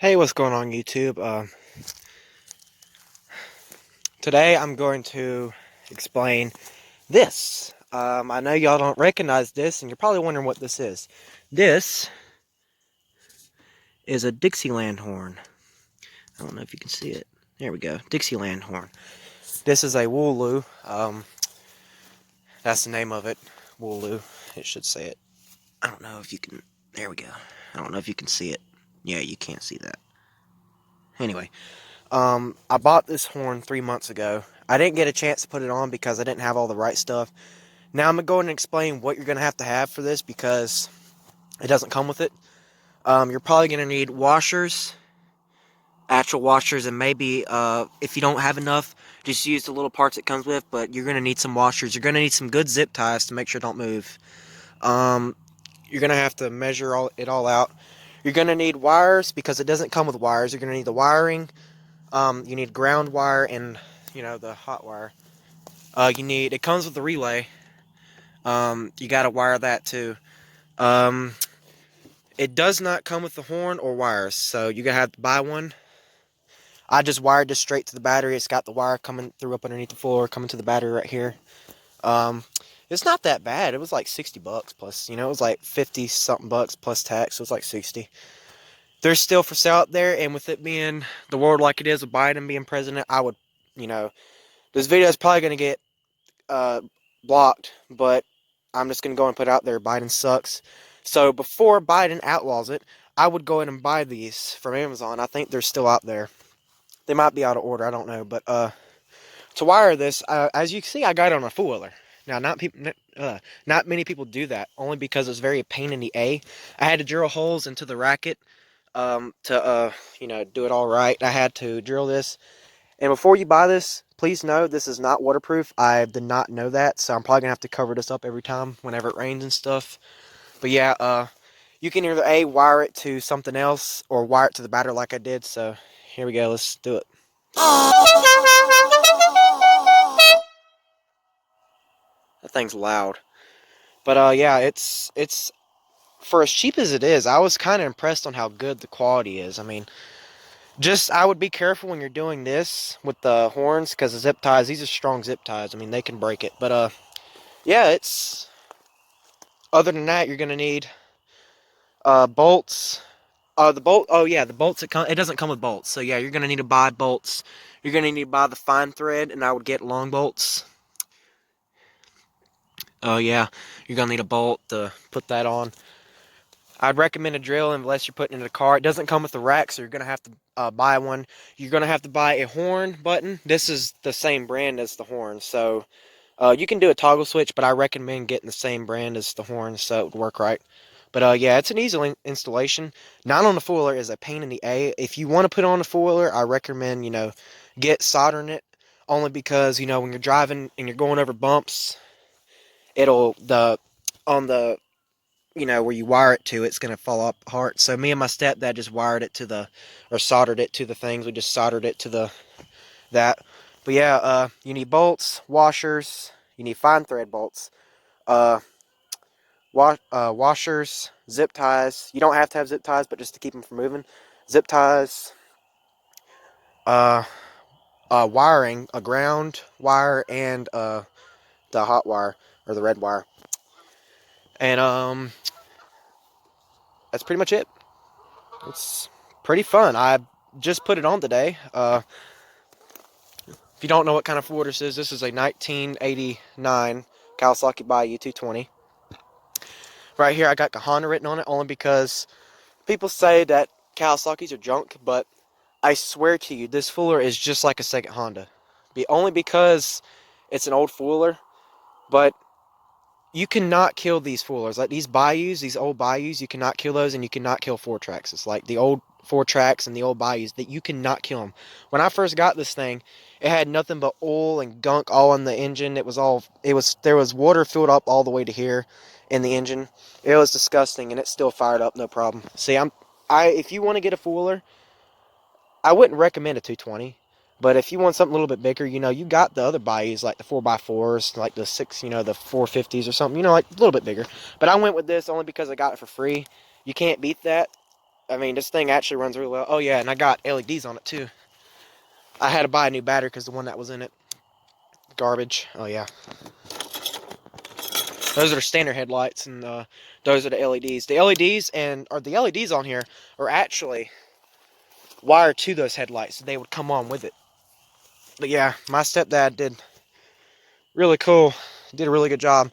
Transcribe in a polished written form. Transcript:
Hey, what's going on YouTube? Today I'm going to explain this. I know y'all don't recognize this, and you're probably wondering what this is. This is a Dixieland horn. I don't know if you can see it. There we go, Dixieland horn. This is a wooloo. That's the name of it, wooloo. It should say it. I don't know if you can. There we go. I don't know if you can see it. Yeah, you can't see that. Anyway. I bought this horn 3 months ago. I didn't get a chance to put it on because I didn't have all the right stuff. Now I'm going to go and explain what you're going to have for this because it doesn't come with it. You're probably going to need washers, actual washers, and maybe if you don't have enough, just use the little parts it comes with, but you're going to need some washers. You're going to need some good zip ties to make sure it don't move. You're going to have to measure it all out. You're going to need wires because it doesn't come with wires. You're going to need the wiring. You need ground wire and, the hot wire. It comes with the relay. You got to wire that too. It does not come with the horn or wires, so you're going to have to buy one. I just wired this straight to the battery. It's got the wire coming through up underneath the floor, coming to the battery right here. It's not that bad. It was like 60 bucks plus, it was like 50 something bucks plus tax, so it's like 60. They're still for sale out there, and with it being the world like it is, with Biden being president, I would, this video is probably going to get blocked, but I'm just going to go and put it out there, Biden sucks. So before Biden outlaws it, I would go in and buy these from Amazon. I think they're still out there. They might be out of order, I don't know, but to wire this, as you can see, I got it on a four-wheeler. Now, not many people do that, only because it's very a pain in the A. I had to drill holes into the racket to do it all right. I had to drill this. And before you buy this, please know this is not waterproof. I did not know that, so I'm probably going to have to cover this up every time whenever it rains and stuff. But yeah, you can either A, wire it to something else, or wire it to the battery like I did. So here we go, let's do it. That thing's loud. But yeah, it's for as cheap as it is, I was kind of impressed on how good the quality is. I mean, I would be careful when you're doing this with the horns, because the zip ties, these are strong zip ties. I mean, they can break it. But yeah, other than that, you're gonna need bolts. The bolts, it doesn't come with bolts. So yeah, you're gonna need to buy bolts. You're gonna need to buy the fine thread, and I would get long bolts. Oh yeah, you're gonna need a bolt to put that on. I'd recommend a drill unless you're putting it in a car. It doesn't come with the rack, so you're going to have to buy one. You're going to have to buy a horn button. This is the same brand as the horn, so you can do a toggle switch, but I recommend getting the same brand as the horn so it would work right. But yeah, it's an easy installation. Not on the four-wheeler is a pain in the A. If you want to put it on a four-wheeler, I recommend, get soldering it, only because, when you're driving and you're going over bumps, on the where you wire it to, it's going to fall apart. So me and my stepdad just wired it or soldered it to the things. We just soldered it to that. But yeah, you need bolts, washers, you need fine thread bolts, washers, zip ties. You don't have to have zip ties, but just to keep them from moving. Zip ties, wiring, a ground wire, and the hot wire, or the red wire. And that's pretty much it. It's pretty fun. I just put it on today. If you don't know what kind of Ford this is a 1989 Kawasaki Bayou 220. Right here I got Honda written on it, only because people say that Kawasaki's are junk, but I swear to you, this fooler is just like a second Honda. Only because it's an old fooler, but you cannot kill these foolers. Like these bayous, these old bayous, you cannot kill those, and you cannot kill four tracks. It's like the old four tracks and the old bayous that you cannot kill them. When I first got this thing, it had nothing but oil and gunk all in the engine. There was water filled up all the way to here in the engine. It was disgusting, and it still fired up no problem. See, if you want to get a fooler, I wouldn't recommend a 220. But if you want something a little bit bigger, you got the other bayous, like the 4x4s, like the 450s or something, like a little bit bigger. But I went with this only because I got it for free. You can't beat that. I mean, this thing actually runs really well. Oh yeah, and I got LEDs on it too. I had to buy a new battery because the one that was in it, garbage. Oh yeah. Those are standard headlights, and those are the LEDs. The LEDs or the LEDs on here are actually wired to those headlights. So they would come on with it. But yeah, my stepdad did really cool. Did a really good job.